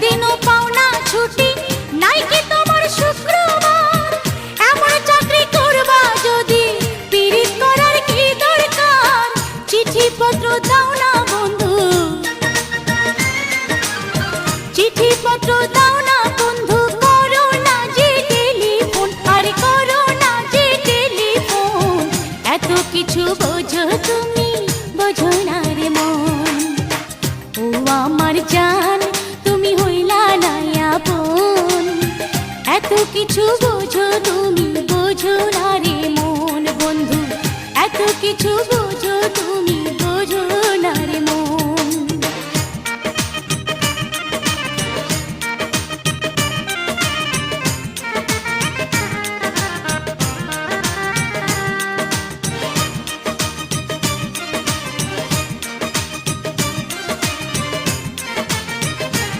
দিনও পাও না ছুটি, নাই কি তোমার শুক্রবার? এমন চাকরি করবা যদি পীড়িত করার কি দরকার? চিঠিপত্র দাও না বন্ধু, চিঠিপত্র দাও না বন্ধু, করো না যে টেলিফোন, আর করো না যে টেলিফোন। এত কিছু বোঝো তুমি, বোঝো না রে মন। ও আমার জান, তুমি হইলা না আপন। এত কিছু বোঝো তুমি, বোঝো না রে মন বন্ধু, এত কিছু